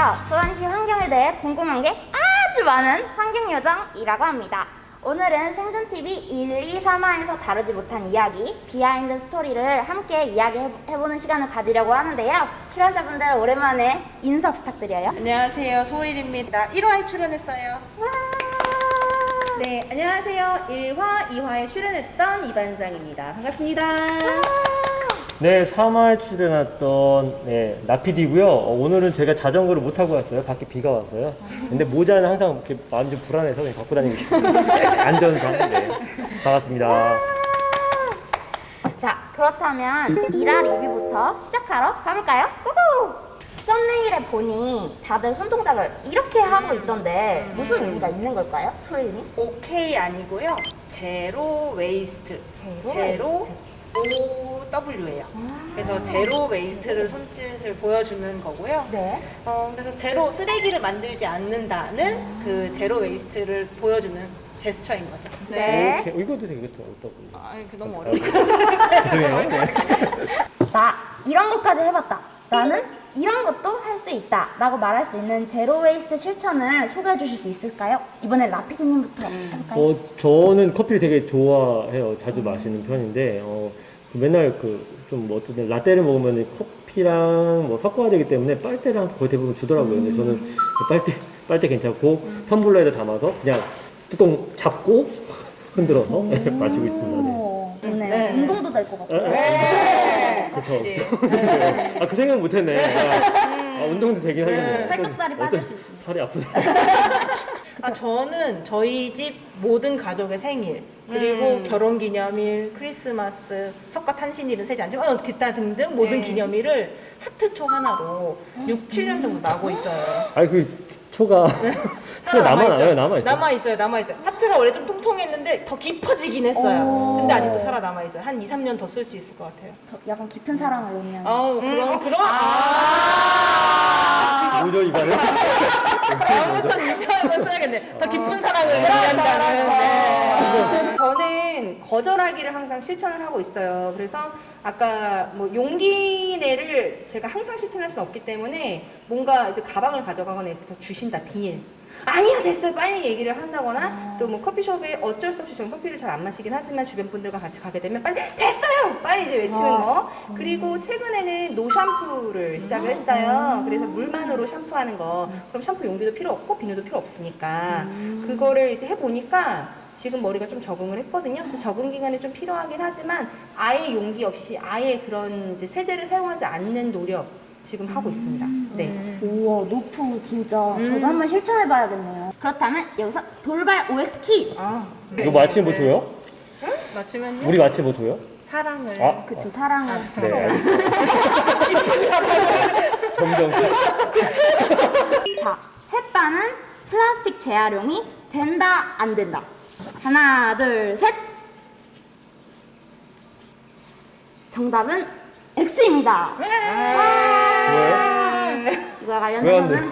안녕하세요. 수원시 환경에 대해 궁금한 게 아주 많은 환경요정이라고 합니다. 오늘은 생존TV 1, 2, 3화에서 다루지 못한 이야기, 비하인드 스토리를 함께 이야기해보는 시간을 가지려고 하는데요. 출연자분들 오랜만에 인사 부탁드려요. 안녕하세요, 소일입니다. 1화에 출연했어요. 와! 네, 안녕하세요. 1화, 2화에 출연했던 이반장입니다. 반갑습니다. 네, 3화에 출연했던 나피디고요. 오늘은 제가 자전거를 못 타고 왔어요. 밖에 비가 왔어요. 근데 모자는 항상 이렇게 마음이 좀 불안해서 그냥 갖고 다니고 있습니다. 안전상. 네. 반갑습니다. 자, 그렇다면 1화 리뷰부터 시작하러 가볼까요? 고고! 썸네일에 보니 다들 손동작을 이렇게 하고 있던데 무슨 의미가 있는 걸까요? 소일님? OK 아니고요. 제로 웨이스트. 제로 OW예요. 그래서 제로 웨이스트를 손짓을 보여주는 거고요. 네. 그래서 제로 쓰레기를 만들지 않는다는 그 제로 웨이스트를 보여주는 제스처인 거죠. 네. 이렇게, 이것도 되게 어떻고. 아니, 그 너무 어려워. 죄송해요. 네. 나 이런 것까지 해봤다. 나는 이런 것도 할 수 있다. 라고 말할 수 있는 제로 웨이스트 실천을 소개해 주실 수 있을까요? 이번엔 라피디님부터 해볼까요? 저는 커피를 되게 좋아해요. 자주 마시는 편인데, 맨날 좀 어떤 라떼를 먹으면 커피랑 뭐 섞어야 되기 때문에 빨대랑 거의 대부분 주더라고요. 근데 저는 빨대 괜찮고 텀블러에다 담아서 그냥 뚜껑 잡고 흔들어서 마시고 있습니다. 네. 좋네요. 네. 운동도 될 것 같고요. 그렇죠. 그 생각 못했네. 운동도 되긴 하겠네요. 팔뚝살이 빠질 수 있습니다. 팔이 아프죠. 저는 저희 집 모든 가족의 생일, 그리고 결혼기념일, 크리스마스, 석가탄신일은 세지 않지만 기타 등등 모든 기념일을 하트초 하나로 6, 7년 정도 나고 있어요. 아니 초가 남아있어요. 남아있어요. 하트가 원래 좀 통통했는데 더 깊어지긴 했어요. 근데 아직도 살아남아있어요. 한 2, 3년 더 쓸 수 있을 것 같아요. 약간 깊은 사랑을 의미하는. 뭐죠 이거는? 다음부터 유명한 써야겠네. 더 깊은 사랑을 의미한다는. 저는 거절하기를 항상 실천을 하고 있어요. 그래서 아까 뭐 용기 내를 제가 항상 실천할 수는 없기 때문에 뭔가 이제 가방을 가져가거나 했을 때 주신다, 비닐. 아니요, 됐어요. 빨리 얘기를 한다거나 또 뭐 커피숍에 어쩔 수 없이 저는 커피를 잘 안 마시긴 하지만 주변 분들과 같이 가게 되면 빨리 됐어요! 빨리 이제 외치는 거. 그리고 최근에는 노 샴푸를 시작을 했어요. 그래서 물만으로 샴푸하는 거. 그럼 샴푸 용기도 필요 없고 비누도 필요 없으니까 그거를 이제 해보니까 지금 머리가 좀 적응을 했거든요. 그래서 적응 기간이 좀 필요하긴 하지만 아예 용기 없이 아예 그런 이제 세제를 사용하지 않는 노력 지금 하고 있습니다. 네. 우와, 노프 진짜 저도 한번 실천해봐야겠네요. 그렇다면 여기서 돌발 OX 퀴즈. 이거 마치면 뭐 줘요? 맞추면요? 우리 마치면 뭐 줘요? 사랑을. 그쵸, 사랑을. 네. 점점. 자, 햇반은 플라스틱 재활용이 된다, 안 된다. 하나, 둘, 셋. 정답은 X입니다. 이거와 관련해서는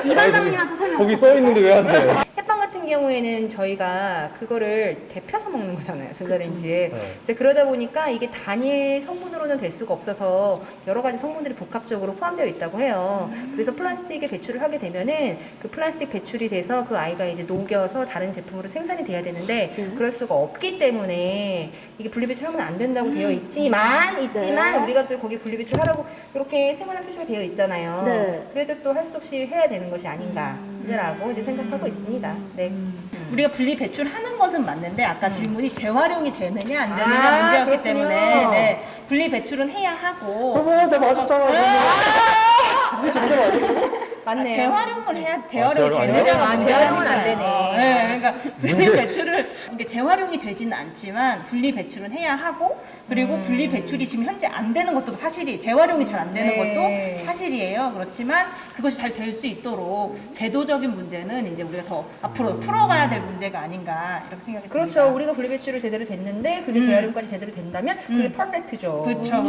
이반장님한테 설명. 거기 써 있는데 왜 안 돼? 햇반 같은 경우에는 저희가 그거를 데펴서 먹는 거잖아요, 전자레인지에. 네. 이제 그러다 보니까 이게 단일 성분으로는 될 수가 없어서 여러 가지 성분들이 복합적으로 포함되어 있다고 해요. 그래서 플라스틱에 배출을 하게 되면은 그 플라스틱 배출이 돼서 그 아이가 이제 녹여서 다른 제품으로 생산이 돼야 되는데 그럴 수가 없기 때문에 이게 분리배출하면 안 된다고 되어 있지만 우리가 또 거기 분리배출하라고 이렇게 세모난 표시가 되어 있잖아요. 네. 그래도 또 할 수 없이 해야 되는 것이 아닌가라고 이제 생각하고 있습니다. 네. 우리가 분리 배출하는 것은 맞는데 아까 질문이 재활용이 되느냐 안 되느냐 문제였기 그렇군요. 때문에 네, 분리 배출은 해야 하고 나 맞았잖아. 맞네요. 재활용을 해야 재활용 재활용이 안 되느냐 돼요? 재활용은 안 되네. 네, 그러니까 분리 배출을 이게 재활용이 되지는 않지만 분리 배출은 해야 하고 그리고 분리 배출이 지금 현재 안 되는 것도 사실이 재활용이 잘 안 되는 네. 것도 사실이에요. 그렇지만 그것이 잘 될 수 있도록 제도적인 문제는 이제 우리가 더 앞으로 풀어가야 될 문제가 아닌가 이렇게 생각이 듭니다. 그렇죠. 우리가 분리배출을 제대로 됐는데 그게 재활용까지 제대로 된다면 그게 퍼펙트죠. 그렇죠.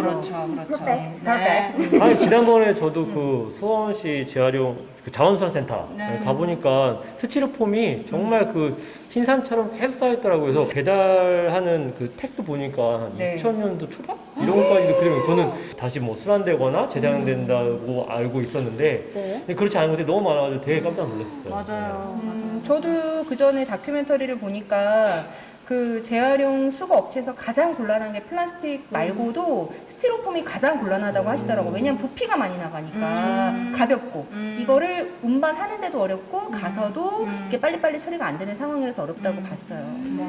퍼펙트. 네. 아니 지난번에 저도 그 수원시 재활용 그 자원순환센터 가보니까 스티로폼이 정말 그 흰산처럼 계속 쌓여있더라고요. 그래서 배달하는 그 택도 보니까 한 네. 2000년도 초반? 이런 것까지도 그리고 저는 다시 뭐 순환되거나 재사용된다고 알고 있었는데 네. 근데 그렇지 않은 것들이 너무 많아가지고 되게 깜짝 놀랐어요. 맞아요. 저도 그 전에 다큐멘터리를 보니까 그 재활용 수거 업체에서 가장 곤란한 게 플라스틱 말고도 스티로폼이 가장 곤란하다고 하시더라고요. 왜냐면 부피가 많이 나가니까 가볍고 이거를 운반하는데도 어렵고 가서도 이게 빨리빨리 처리가 안 되는 상황이라서 어렵다고 봤어요.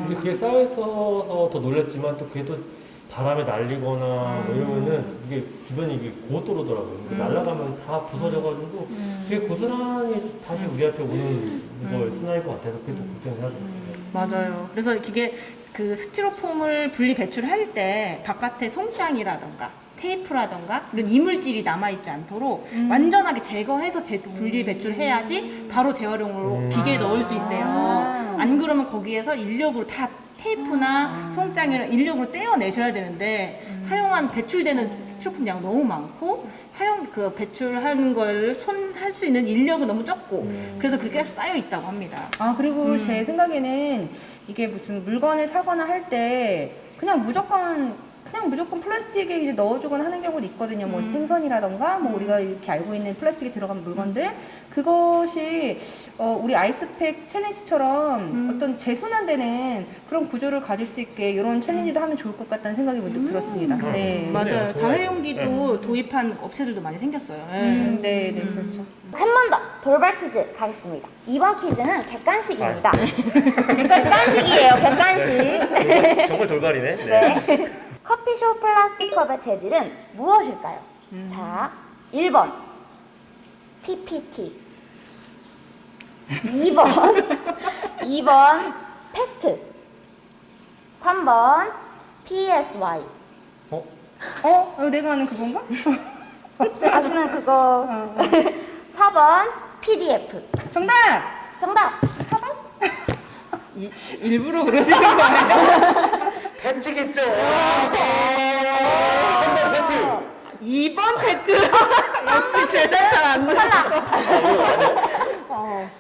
근데 그게 쌓여있어서 더 놀랐지만 또 그게 또 바람에 날리거나 뭐 이러면은 이게 주변이 이게 고도로더라고요. 날아가면 다 부서져가지고 그게 고스란히 다시 우리한테 오는 걸 순환일 것 같아서 그게 더 걱정이 하죠. 맞아요. 그래서 이게 그 스티로폼을 분리 배출할 때 바깥에 송장이라던가 테이프라던가 이런 이물질이 남아있지 않도록 완전하게 제거해서 분리 배출해야지 바로 재활용으로 기계에 넣을 수 있대요. 안 그러면 거기에서 인력으로 다 테이프나 송장이나 인력으로 떼어내셔야 되는데 사용한 배출되는 스티로폼 양 너무 많고 배출하는 걸 할 수 있는 인력은 너무 적고 그래서 그게 계속 쌓여 있다고 합니다. 아, 그리고 제 생각에는 이게 무슨 물건을 사거나 할 때 그냥 무조건 플라스틱에 이제 넣어주거나 하는 경우도 있거든요. 뭐 생선이라던가, 뭐 우리가 이렇게 알고 있는 플라스틱이 들어간 물건들. 그것이, 우리 아이스팩 챌린지처럼 어떤 재순환되는 그런 구조를 가질 수 있게 이런 챌린지도 하면 좋을 것 같다는 생각이 문득 들었습니다. 네. 맞아요. 좋아요. 다회용기도 도입한 업체들도 많이 생겼어요. 네, 네, 그렇죠. 한 번 더 돌발 퀴즈 가겠습니다. 이번 퀴즈는 객관식입니다. 객관식이에요, 객관식. 정말 돌발이네. 네. 커피숍 플라스틱 컵의 재질은 무엇일까요? 자, 1번 PPT, 2번 페트, 3번 PSY. 내가 아는 그건가? 아시는 그거. 4번 PDF. 정답! 정답 4번? 일부러 그러시는 거예요? 팬티겠죠. 2번 페트. 역시 제작 잘안 나왔어.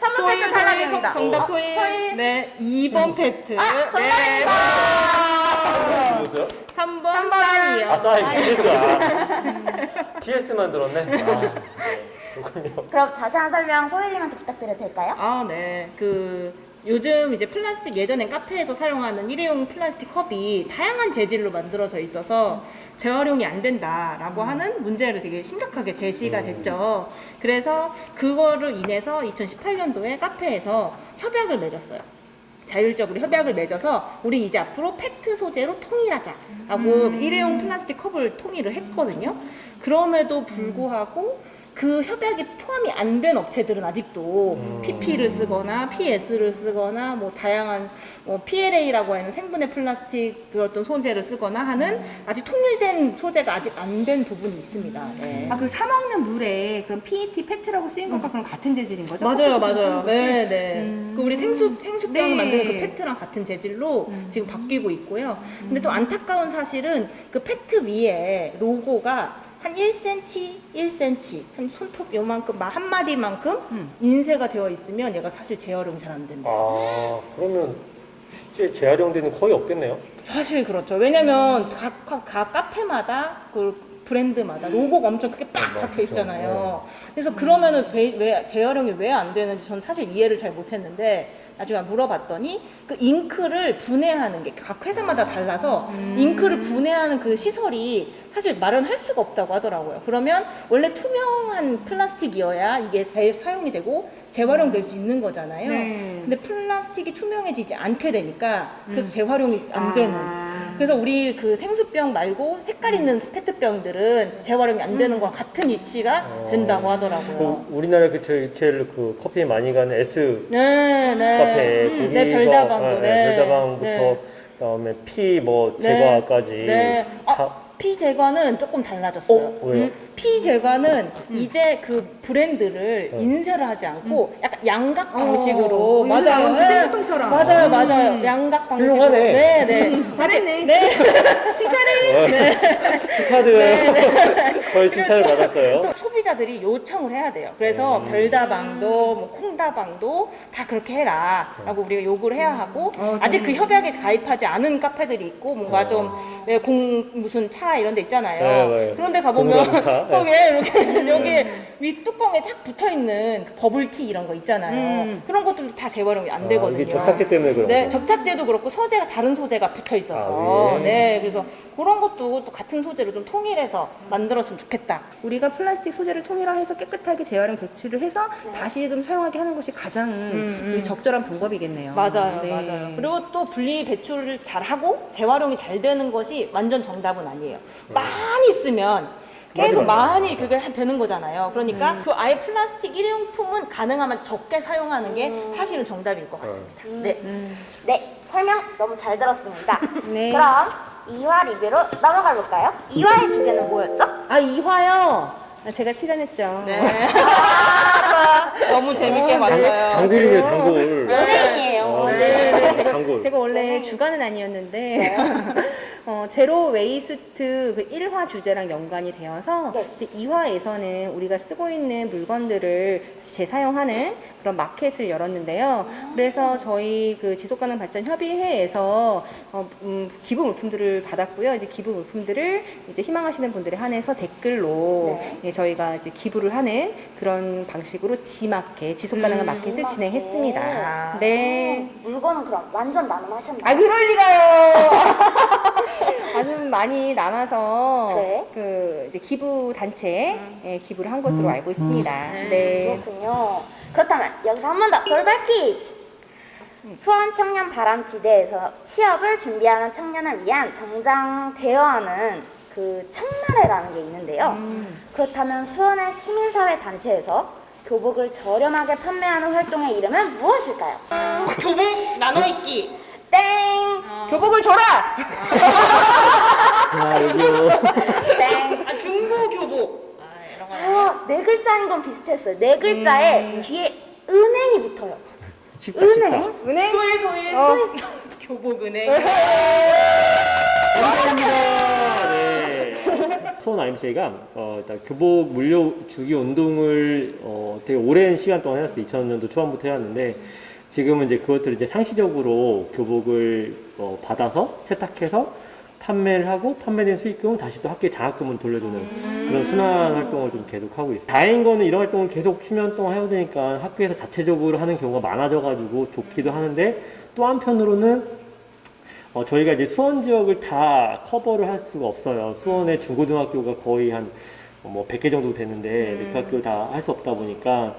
3번 페트 탈락입니다. 정답 소희. 소희. 네, 2번 페트. 정답입니다. 누구세요? 3번 삼번. 싸이요. 아, PS. PS만 들었네. 그렇군요. 그럼 자세한 설명 소희님한테 부탁드려도 될까요? 아, 네. 요즘 이제 플라스틱 예전엔 카페에서 사용하는 일회용 플라스틱 컵이 다양한 재질로 만들어져 있어서 재활용이 안 된다라고 하는 문제를 되게 심각하게 제시가 됐죠. 그래서 그거를 인해서 2018년도에 카페에서 협약을 맺었어요. 자율적으로 협약을 맺어서 우리 이제 앞으로 페트 소재로 통일하자라고 일회용 플라스틱 컵을 통일을 했거든요. 그럼에도 불구하고 그 협약이 포함이 안 된 업체들은 아직도 PP를 쓰거나 PS를 쓰거나 뭐 다양한 PLA라고 하는 생분해 플라스틱 그 어떤 소재를 쓰거나 하는 아직 통일된 소재가 아직 안 된 부분이 있습니다. 네. 아, 그 사먹는 물에 그런 PET, 페트라고 쓰인 것과 그럼 같은 재질인 거죠? 맞아요, 커피 맞아요. 쓰는 네, 네. 그 우리 생수병 네. 만드는 그 페트랑 같은 재질로 지금 바뀌고 있고요. 근데 또 안타까운 사실은 그 페트 위에 로고가 한 1cm, 1cm, 한 손톱 요만큼, 한 마디만큼 인쇄가 되어 있으면 얘가 사실 재활용 잘 안 된다. 아, 그러면 실제 재활용되는 거의 없겠네요. 사실 그렇죠. 왜냐면 각 카페마다 그 브랜드마다 로고가 엄청 크게 빡 박혀 있잖아요. 그래서 그러면은 왜 재활용이 왜 안 되는지 전 사실 이해를 잘 못했는데 나중에 물어봤더니 그 잉크를 분해하는 게 각 회사마다 달라서 잉크를 분해하는 그 시설이 사실 마련할 수가 없다고 하더라고요. 그러면 원래 투명한 플라스틱이어야 이게 사용이 되고 재활용될 수 있는 거잖아요. 네. 근데 플라스틱이 투명해지지 않게 되니까 그래서 재활용이 안 되는. 그래서 우리 그 생수병 말고 색깔 있는 페트병들은 재활용이 안 되는 거와 같은 이치가 된다고 하더라고요. 우리나라 제일 그 커피 많이 가는 S 네, 네. 카페 거기서 네, 별다방도. 네. 별다방부터 네. 그다음에 피 뭐 제과까지 네. 다 피 제과는 조금 달라졌어요. 왜요? 피 제과는 이제 그 브랜드를 인쇄를 하지 않고 약간 양각 방식으로 맞아요. 네. 생수통처럼. 맞아요. 양각 방식으로. 훌륭하네. 네, 네. 잘했네. 네. 칭찬해. 축하드려요. 거의 칭찬을 받았어요. 소비 소비자들이 요청을 해야 돼요. 그래서 별다방도 뭐 콩다방도 다 그렇게 해라라고 우리가 요구를 해야 하고 아직 그 협약에 가입하지 않은 카페들이 있고 뭔가 좀 왜 무슨 차 이런 데 있잖아요. 네. 그런데 가보면 공감차. 거기에 이렇게 여기 위 뚜껑에 딱 붙어 있는 그 버블티 이런 거 있잖아요. 그런 것들도 다 재활용이 안 되거든요. 이게 접착제 때문에 그런 네, 거. 접착제도 그렇고 소재가 다른 소재가 붙어 있어서 아, 예. 네, 그래서 그런 것도 또 같은 소재로 좀 통일해서 만들었으면 좋겠다. 우리가 플라스틱 소재를 통일화해서 깨끗하게 재활용 배출을 해서 다시금 사용하게 하는 것이 가장 적절한 방법이겠네요. 맞아요, 네. 맞아요. 그리고 또 분리 배출을 잘 하고 재활용이 잘 되는 것이 완전 정답은 아니에요. 많이 쓰면 계속 많이 그게 되는 거잖아요. 그러니까 그 아예 플라스틱 일회용품은 가능하면 적게 사용하는 게 사실은 정답일 것 같습니다. 네. 네, 설명 너무 잘 들었습니다. 네. 그럼 2화 리뷰로 넘어가 볼까요? 2화의 주제는 뭐였죠? 아, 이화요? 제가 출연했죠. 네. 너무 재밌게 봤어요. 단골이네요, 단골. 연예인이에요. 단골. 제가 원래 주간은 아니었는데 제로 웨이스트 그 1화 주제랑 연관이 되어서 네. 이제 2화에서는 우리가 쓰고 있는 물건들을 다시 재사용하는 그런 마켓을 열었는데요. 그래서 저희 그 지속가능 발전 협의회에서 기부 물품들을 받았고요. 이제 기부 물품들을 이제 희망하시는 분들에 한해서 댓글로 네. 예, 저희가 이제 기부를 하는 그런 방식으로 지마켓, 지속가능한 마켓을 지마켓. 진행했습니다. 네. 물건은 그럼 완전 나눔하셨나요? 아, 그럴 리가요. 아주 많이 남아서 네. 그 이제 기부 단체에 예, 기부를 한 것으로 알고 있습니다. 네. 그렇군요. 그렇다면 여기서 한 번 더 돌발 퀴즈! 수원 청년 바람지대에서 취업을 준비하는 청년을 위한 정장 대여하는 그 청나래라는 게 있는데요. 그렇다면 수원의 시민사회 단체에서 교복을 저렴하게 판매하는 활동의 이름은 무엇일까요? 교복 나눠입기. 땡! 교복을 줘라. 아, 여기요. 땡! 아, 중고 교복. 아, 이런 거. 아, 네 글자인 건 비슷했어요. 네 글자에 뒤에 은행이 붙어요. 쉽다, 쉽다. 은행? 은행. 소의 교복 은행. 감사합니다. 네. 수원 IMCA가 일단 교복 물려 주기 운동을 되게 오랜 시간 동안 해왔어요. 2000년도 초반부터 해왔는데 지금은 이제 그것들을 이제 상시적으로 교복을 받아서 세탁해서 판매를 하고 판매된 수익금은 다시 또 학교에 장학금을 돌려주는 그런 순환 활동을 좀 계속 하고 있어요. 다행인 거는 이런 활동을 계속 10년 동안 해오다 보니까 학교에서 자체적으로 하는 경우가 많아져가지고 좋기도 하는데 또 한편으로는 저희가 이제 수원 지역을 다 커버를 할 수가 없어요. 수원의 중고등학교가 거의 한 100개 정도 되는데 그 학교 다 할 수 없다 보니까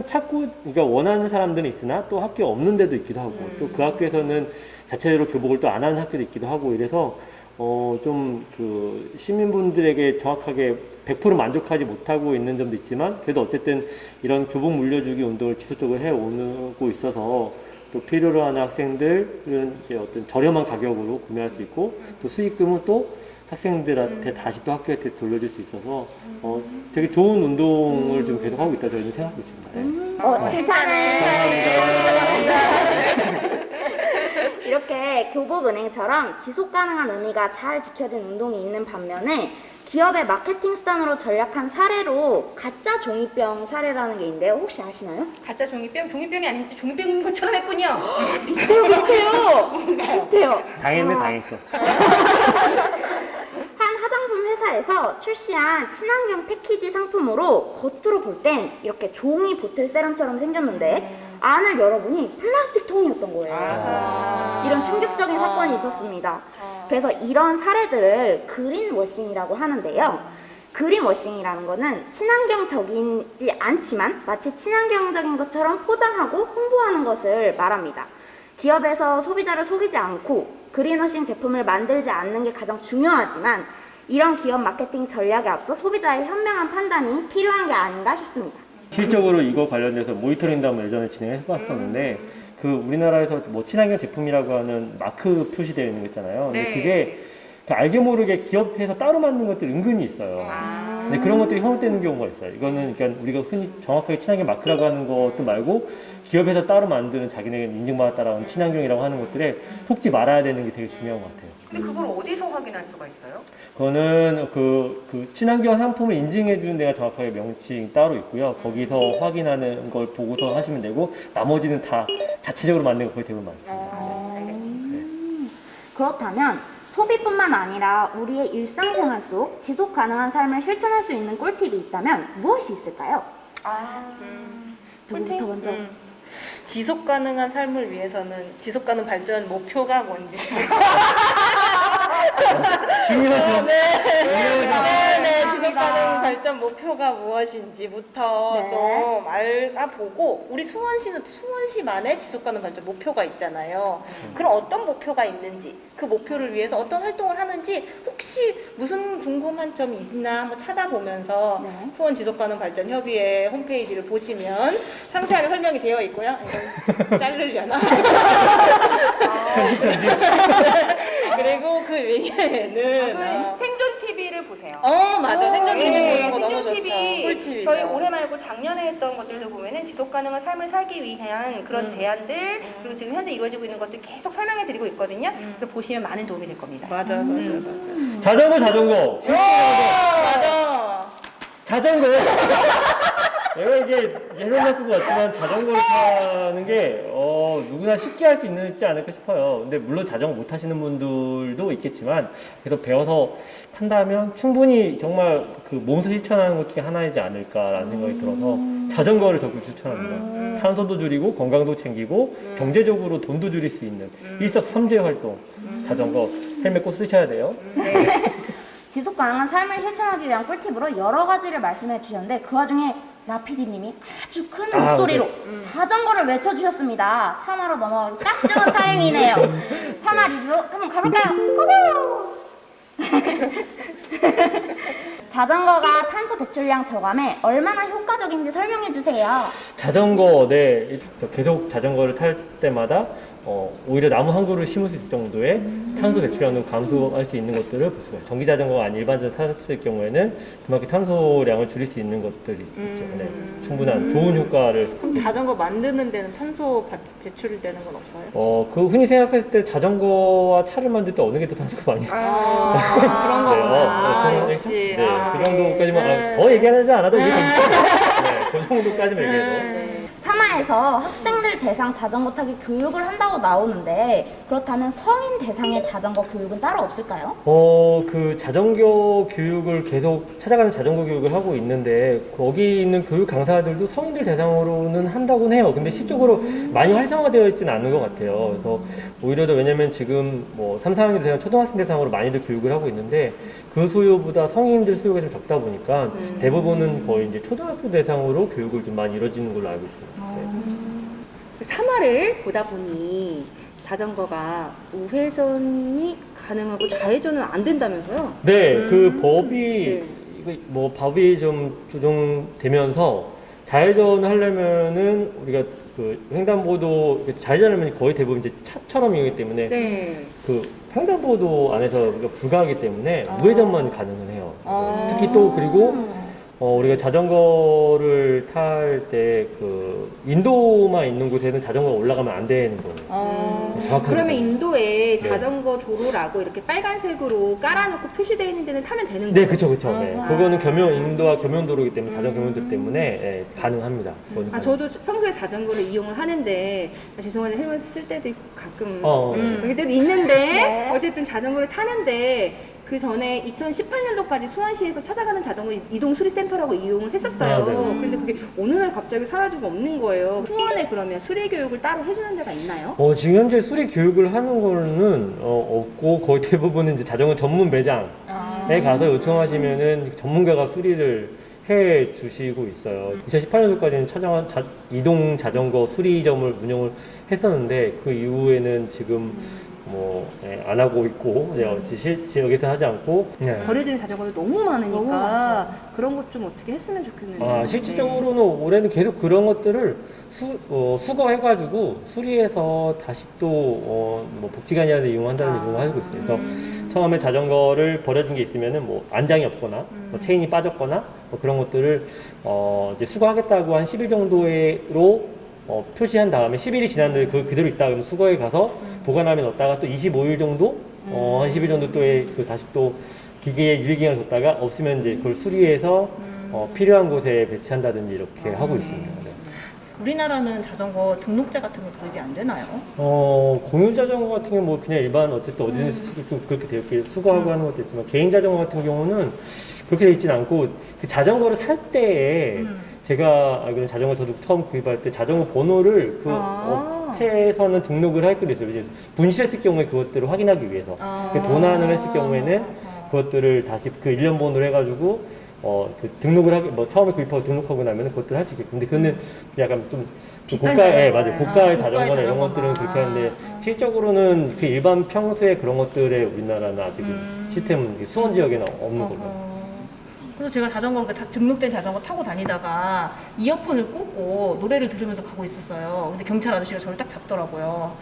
찾고 그러니까 원하는 사람들은 있으나 또 학교 없는 데도 있기도 하고 또 그 학교에서는 자체적으로 교복을 또 안 하는 학교도 있기도 하고 이래서 좀 그 시민분들에게 정확하게 100% 만족하지 못하고 있는 점도 있지만 그래도 어쨌든 이런 교복 물려주기 운동을 지속적으로 해오고 있어서 또 필요로 하는 학생들은 이제 어떤 저렴한 가격으로 구매할 수 있고 또 수익금은 또 학생들한테 다시 또 학교한테 돌려줄 수 있어서 되게 좋은 운동을 좀 계속 하고 있다 저희는 생각하고 있습니다. 네. 칭찬을. 이렇게 교복은행처럼 지속가능한 의미가 잘 지켜진 운동이 있는 반면에 기업의 마케팅 수단으로 전략한 사례로 가짜 종이병 사례라는 게 있는데요. 혹시 아시나요? 가짜 종이병이 아닌데 종이병인 것처럼 했군요. 비슷해요. 비슷해요. 당했네, 당했어. 한 화장품 회사에서 출시한 친환경 패키지 상품으로 겉으로 볼 땐 이렇게 종이 보틀 세럼처럼 생겼는데 안을 열어보니 플라스틱 통이었던 거예요. 이런 충격적인 사건이 있었습니다. 그래서 이런 사례들을 그린워싱이라고 하는데요. 그린워싱이라는 거는 친환경적이지 않지만 마치 친환경적인 것처럼 포장하고 홍보하는 것을 말합니다. 기업에서 소비자를 속이지 않고 그린워싱 제품을 만들지 않는 게 가장 중요하지만 이런 기업 마케팅 전략에 앞서 소비자의 현명한 판단이 필요한 게 아닌가 싶습니다. 실적으로 이거 관련돼서 모니터링도 한번 예전에 진행해봤었는데 그 우리나라에서 뭐 친환경 제품이라고 하는 마크 표시되어 있는 거 있잖아요. 근데 그게 알게 모르게 기업에서 따로 만든 것들이 은근히 있어요. 근데 그런 것들이 형성되는 경우가 있어요. 이거는 그러니까 우리가 흔히 정확하게 친환경 마크라고 하는 것도 말고 기업에서 따로 만드는 자기네가 인증받았다라는 친환경이라고 하는 것들에 속지 말아야 되는 게 되게 중요한 것 같아요. 근데 그걸 어디서 확인할 수가 있어요? 그거는 그 친환경 상품을 인증해주는 데가 정확하게 명칭 따로 있고요. 거기서 확인하는 걸 보고서 하시면 되고 나머지는 다 자체적으로 만든 거 거의 대부분 많습니다. 알겠습니다. 그렇다면 소비뿐만 아니라 우리의 일상생활 속 지속 가능한 삶을 실천할 수 있는 꿀팁이 있다면 무엇이 있을까요? 누구부터 먼저? 지속 가능한 삶을 위해서는 지속 가능 발전 목표가 뭔지. 중요하죠. 네, 지속 가능 발전 목표가 무엇인지부터 네. 좀 알아보고 우리 수원시만의 지속 가능 발전 목표가 있잖아요. 그럼 어떤 목표가 있는지 그 목표를 위해서 어떤 활동을 하는지 혹시 무슨 궁금한 점이 있나 한번 찾아보면서 네. 수원 지속 가능 발전 협의회 홈페이지를 보시면 상세하게 설명이 되어 있고요. 이건 자르려나? 그리고 그 외에는 그 생존 TV를 보세요. 맞아. 생존 TV 보는 거 너무 생존 좋죠. TV 꿀팁이죠. 저희 올해 말고 작년에 했던 것들도 보면은 지속 가능한 삶을 살기 위한 그런 제안들 그리고 지금 현재 이루어지고 있는 것들 계속 설명해 드리고 있거든요. 그래서 보시면 많은 도움이 될 겁니다. 맞아. 자전거. 맞아. 자전거. 내가 이게 해명할 수가 없지만 자전거를 타는 게 누구나 쉽게 할 수 있지 않을까 싶어요. 근데 물론 자전거 못 타시는 분들도 있겠지만 그래도 배워서 탄다면 충분히 정말 그 몸소 실천하는 것 중에 하나이지 않을까라는 생각이 들어서 자전거를 적극 추천합니다. 탄소도 줄이고 건강도 챙기고 경제적으로 돈도 줄일 수 있는 일석삼조의 활동. 자전거 헬멧 꼭 쓰셔야 돼요. 지속 가능한 삶을 실천하기 위한 꿀팁으로 여러 가지를 말씀해 주셨는데 그 와중에 라피디님이 아주 큰 목소리로 자전거를 외쳐주셨습니다. 3화로 넘어가기 딱 좋은 타이밍이네요. 3화 리뷰 한번 가볼까요? 고고! 자전거가 탄소 배출량 저감에 얼마나 효과적인지 설명해 주세요. 자전거, 네. 계속 자전거를 탈 때마다 오히려 나무 한 그루 심을 수 있을 정도의 탄소 배출량을 감소할 수 있는 것들을 볼 수가 있어요. 전기 자전거가 아닌 일반적으로 탔을 경우에는 그만큼 탄소량을 줄일 수 있는 것들이 있죠. 네. 충분한 좋은 효과를. 그럼 자전거 만드는 데는 탄소 배출되는 건 없어요? 그 흔히 생각했을 때 자전거와 차를 만들 때 어느 게 더 탄소가 많이 그런 거구나. 저는 역시. 네, 그 정도까지만 더 얘기하지 않아도 이게 네, 그 정도까지만 얘기해서. 3화에서 학생들 대상 자전거 타기 교육을 한다고 나오는데 그렇다면 성인 대상의 자전거 교육은 따로 없을까요? 그 자전거 교육을 계속 찾아가는 자전거 교육을 하고 있는데 거기 있는 교육 강사들도 성인들 대상으로는 한다고는 해요. 근데 실적으로 많이 활성화되어 있지는 않은 것 같아요. 그래서 오히려 더 왜냐면 지금 뭐 3, 4학년 대상, 초등학생 대상으로 많이들 교육을 하고 있는데 그 수요보다 성인들 수요가 좀 적다 보니까 대부분은 거의 이제 초등학교 대상으로 교육을 좀 많이 이루어지는 걸로 알고 있습니다. 네. 3화를 보다 보니 자전거가 우회전이 가능하고 좌회전은 안 된다면서요? 네, 그 법이 네. 이거 뭐 법이 좀 조정되면서 좌회전 하려면은 우리가 그 횡단보도 좌회전하면 거의 대부분 이제 차처럼 이용하기 때문에 네. 그 횡단보도 안에서 우리가 불가하기 때문에 우회전만 가능은 해요. 특히 또 그리고 우리가 자전거를 탈 때 그 인도만 있는 곳에는 자전거가 올라가면 안 되는 거예요. 정확하게 그러면 말하면. 인도에 네. 자전거 도로라고 이렇게 빨간색으로 깔아놓고 표시되어 있는 데는 타면 되는 네, 거예요? 그쵸. 네. 그거는 인도와 겸용도로이기 때문에 자전거 겸용도로 때문에 예, 가능합니다. 그건 저도 평소에 자전거를 이용을 하는데 죄송한데 헬멧 쓸 때도 있고 가끔 그럴 때도 있는데 네. 어쨌든 자전거를 타는데 그 전에 2018년도까지 수원시에서 찾아가는 자전거 이동 수리센터라고 이용을 했었어요. 아, 네. 근데 그게 어느 날 갑자기 사라지고 없는 거예요. 수원에 그러면 수리 교육을 따로 해주는 데가 있나요? 지금 현재 수리 교육을 하는 거는 없고 거의 대부분은 이제 자전거 전문 매장에 가서 요청하시면은 전문가가 수리를 해 주시고 있어요. 2018년도까지는 이동 자전거 수리점을 운영을 했었는데 그 이후에는 지금 안 하고 있고 지역에서 하지 않고 버려지는 자전거도 너무 많으니까 너무 많죠. 그런 것 좀 어떻게 했으면 좋겠는데. 실질적으로는 올해는 계속 그런 것들을 수거해가지고 수리해서 다시 또 뭐 복지관이라든지 이용한다는 이용을 하고 있어요. 그래서 처음에 자전거를 버려진 게 있으면은 뭐 안장이 없거나 뭐 체인이 빠졌거나 뭐 그런 것들을 이제 수거하겠다고 한 10일 정도로 표시한 다음에 10일이 지난 뒤에 그대로 있다 그러면 수거에 가서 보관함에 넣었다가 또 25일 정도 한 10일 정도 또에 다시 또 기계에 유효기간을 뒀다가 없으면 이제 그걸 수리해서 필요한 곳에 배치한다든지 이렇게 하고 있습니다. 네. 우리나라는 자전거 등록제 같은 거 도입이 안 되나요? 공유 자전거 같은 경우 뭐 그냥 일반 어쨌든 어디든지 그렇게 되어 있게 수거하고 하는 것도 있지만 개인 자전거 같은 경우는 그렇게 되어 있진 않고 그 자전거를 살 때에 제가 알기로는 자전거 저도 처음 구입할 때 자전거 번호를 그 업체에서는 등록을 할 때도 있어요. 이제 분실했을 경우에 그것들을 확인하기 위해서 도난을 했을 경우에는 그것들을 다시 그 일련 번호를 해가지고 그 등록을 하기 뭐 처음에 구입하고 등록하고 나면 그것들을 할 수 있겠고 근데 그거는 약간 좀 비싼 고가의 자전거네. 맞아요 고가의 고가의 자전거나 이런 자전거만. 것들은 그렇게 하는데 실적으로는 그 일반 평소에 그런 것들에 우리나라는 아직 시스템은 수원 지역에는 없는 걸로. 그래서 제가 자전거 다 등록된 자전거 타고 다니다가 이어폰을 꽂고 노래를 들으면서 가고 있었어요. 근데 경찰 아저씨가 저를 딱 잡더라고요.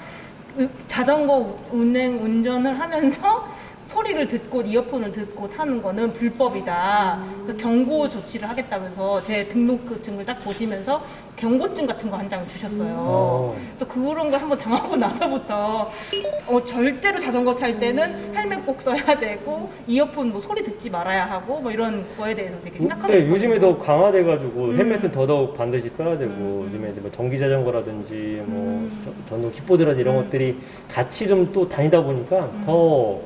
자전거 운전을 하면서 소리를 듣고 이어폰을 듣고 타는 거는 불법이다. 그래서 경고 조치를 하겠다면서 제 등록증을 딱 보시면서 경고증 같은 거 한 장 주셨어요. 그래서 그런 걸 한번 당하고 나서부터 절대로 자전거 탈 때는 헬멧 꼭 써야 되고 이어폰 뭐 소리 듣지 말아야 하고 뭐 이런 거에 대해서 되게 생각하게 네, 됐거든요. 요즘에 더 강화돼가지고 헬멧은 더더욱 반드시 써야 되고 요즘에 이제 뭐 전기 자전거라든지 뭐 전동 킥보드라든지 이런 것들이 같이 좀 또 다니다 보니까 더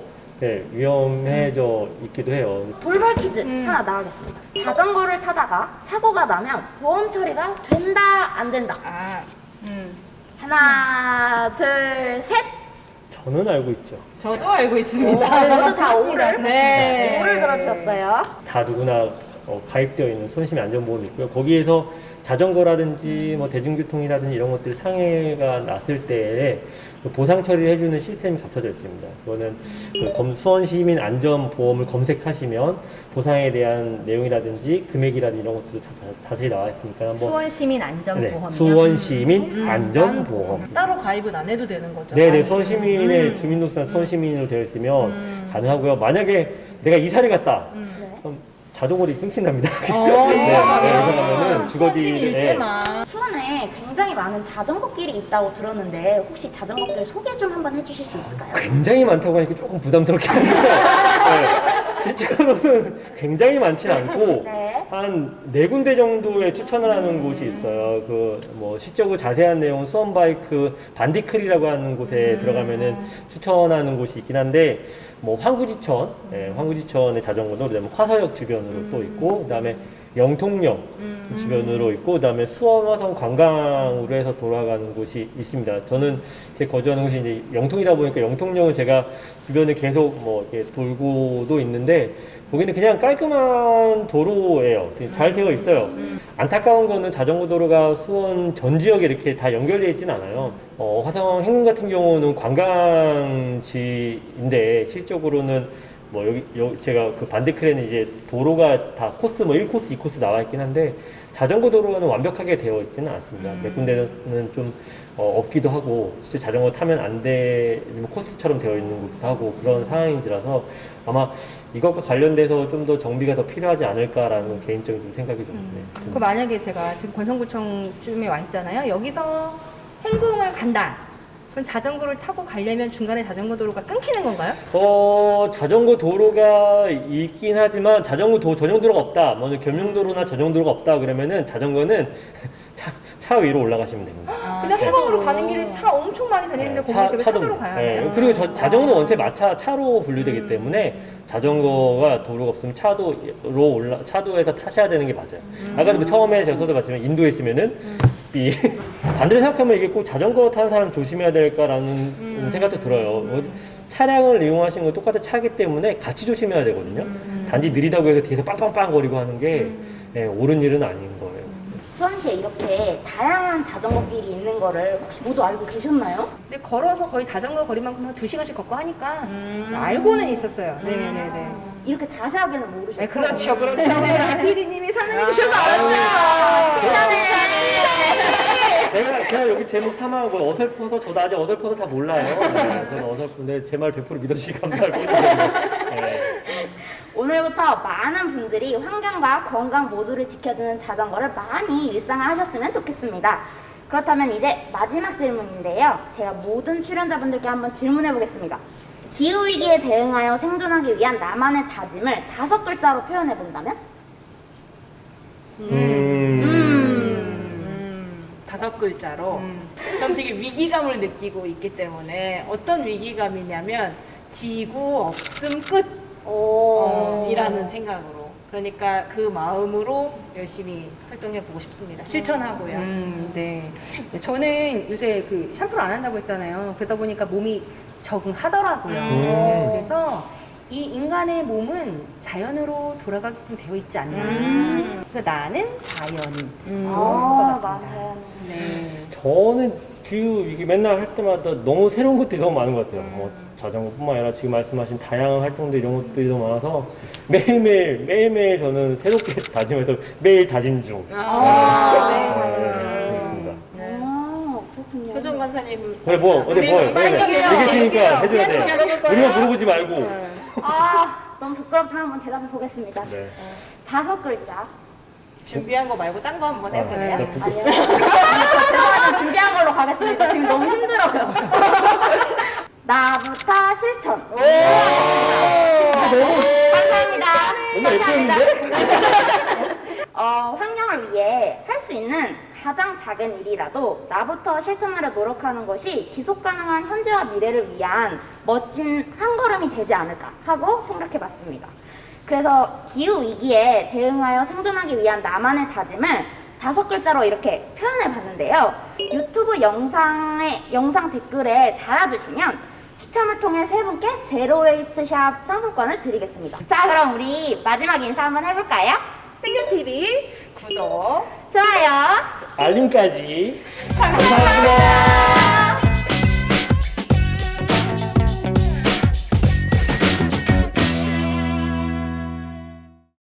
네, 위험해져 있기도 해요. 돌발 퀴즈 하나 나가겠습니다. 자전거를 타다가 사고가 나면 보험 처리가 된다 안 된다. 하나 둘 셋. 저는 알고 있죠. 저도 알고 있습니다. 모두 다 오를 네. 오를 들어주셨어요. 다 누구나 가입되어 있는 손심의 안전보험이 있고요. 거기에서 자전거라든지 뭐 대중교통이라든지 이런 것들 상해가 났을 때에 그 보상 처리를 해주는 시스템이 갖춰져 있습니다. 그거는 그 수원시민 안전보험을 검색하시면 보상에 대한 내용이라든지 금액이라든지 이런 것들도 자세히 나와 있으니까 한번 수원시민 안전보험이요. 네, 수원시민 안전보험. 따로 가입은 안 해도 되는 거죠? 네네, 수원시민의 주민등록상 수원시민으로 되어 있으면 가능하고요. 만약에 내가 이사를 갔다. 그럼 자동으로 끊긴답니다. 그러면은 수원시민 주거지에 일대만. 수원에 굉장히 많은 자전거길이 있다고 들었는데 혹시 자전거길 소개 좀 한번 해주실 수 있을까요? 굉장히 많다고 하니까 조금 부담스럽긴 한데 실제로는 굉장히 많지는 않고 네. 한 4군데 정도에 추천을 하는 곳이 있어요. 그 뭐 시적으로 자세한 내용은 수원바이크 반디클이라고 하는 곳에 들어가면은 추천하는 곳이 있긴 한데 뭐 황구지천, 황구지천의 자전거도 그다음에 화서역 주변으로 또 있고 그다음에 영통역 주변으로 있고 그다음에 수원 화성 관광으로 해서 돌아가는 곳이 있습니다. 저는 제 거주하는 곳이 이제 영통이다 보니까 영통역은 제가 주변에 계속 뭐 이렇게 돌고도 있는데 거기는 그냥 깔끔한 도로예요. 잘 되어 있어요. 안타까운 거는 자전거 도로가 수원 전 지역에 이렇게 다 연결되어 있지는 않아요. 화성 행궁 같은 경우는 관광지인데 실적으로는 뭐 여기 제가 그 반대클에는 이제 도로가 다 코스 뭐 1코스, 2코스 나와 있긴 한데 자전거 도로는 완벽하게 되어 있지는 않습니다. 몇 군데는 좀 없기도 하고 실제 자전거 타면 안 돼 코스처럼 되어 있는 곳도 하고 그런 상황인지라서 아마 이것과 관련돼서 좀 더 정비가 더 필요하지 않을까라는 개인적인 좀 생각이 좀 그 만약에 제가 지금 권성구청쯤에 와 있잖아요. 여기서 행궁을 간다. 그럼 자전거를 타고 가려면 중간에 자전거 도로가 끊기는 건가요? 자전거 도로가 있긴 하지만 자전거 전용 도로가 없다. 뭐 겸용도로나 전용 도로가 없다 그러면은 자전거는 차 위로 올라가시면 됩니다. 근데 행궁으로 가는 길에 차 엄청 많이 다니는데 거기 제가 차도로 가야 해요. 그리고 자전거는 원체 마차로 분류되기 때문에 자전거가 도로가 없으면 차도에서 타셔야 되는 게 맞아요. 아까도 뭐 처음에 제가 써봤지만 인도에 있으면은 반대로 생각하면 이게 꼭 자전거 타는 사람 조심해야 될까라는 생각도 들어요. 차량을 이용하시는 건 똑같은 차기 때문에 같이 조심해야 되거든요. 단지 느리다고 해서 뒤에서 빵빵빵 거리고 하는 게 옳은 일은 아닌 거예요. 수원시에 이렇게 다양한 자전거길이 있는 거를 혹시 모두 알고 계셨나요? 근데 걸어서 거의 자전거 거리만큼 한 2시간씩 걷고 하니까 알고는 있었어요. 네네네. 이렇게 자세하게는 모르셨어요. 네, 그렇죠, 그렇죠. PD님이 설명해 주셔서 아, 알았죠. 제가 여기 제목 사망하고 어설퍼서 저도 아직 어설퍼서 다 몰라요. 네, 저는 어설픈데 제 말 100% 믿어주시기 감사하고요. 네. 오늘부터 많은 분들이 환경과 건강 모두를 지켜주는 자전거를 많이 일상화하셨으면 좋겠습니다. 그렇다면 이제 마지막 질문인데요. 제가 모든 출연자분들께 한번 질문해 보겠습니다. 기후위기에 대응하여 생존하기 위한 나만의 다짐을 5글자로 표현해 본다면? 5글자로. 전 되게 위기감을 느끼고 있기 때문에 어떤 위기감이냐면 지구 없음 끝. 이라는 생각으로. 그러니까 그 마음으로 열심히 활동해 보고 싶습니다. 실천하고요. 네. 저는 요새 그 샴푸를 안 한다고 했잖아요. 그러다 보니까 몸이 적응하더라고요. 그래서 이 인간의 몸은 자연으로 돌아가게끔 되어 있지 않나. 그래서 나는 자연인. 맞아요. 네. 저는 기후 위기 맨날 할 때마다 너무 새로운 것들이 너무 많은 것 같아요. 뭐 자전거뿐만 아니라 지금 말씀하신 다양한 활동들 이런 것들이 너무 많아서 매일매일 저는 새롭게 다짐해서 매일 다짐 중. 네, 그렇습니다. 그렇군요. 표정 간사님. 그래 얘기했으니까 해줘야 돼. 우리만 물어보지 말고. 너무 부끄럽지만 한번 대답해 보겠습니다. 네. 5글자. 준비한 거 말고 딴 거 한번 해볼래요? 아니요. 제가 준비한 걸로 가겠습니다. 지금 너무 힘들어요. 나부터 실천. 감사합니다. 정말 예쁜데? 환경을 위해 할 수 있는 가장 작은 일이라도 나부터 실천하려 노력하는 것이 지속 가능한 현재와 미래를 위한 멋진 한 걸음이 되지 않을까 하고 생각해 봤습니다. 그래서 기후 위기에 대응하여 생존하기 위한 나만의 다짐을 5글자로 이렇게 표현해 봤는데요. 유튜브 영상 댓글에 달아주시면 추첨을 통해 3분께 제로웨이스트 샵 상품권을 드리겠습니다. 자, 그럼 우리 마지막 인사 한번 해볼까요? 생존TV 구독. 좋아요. 알림까지. 감사합니다.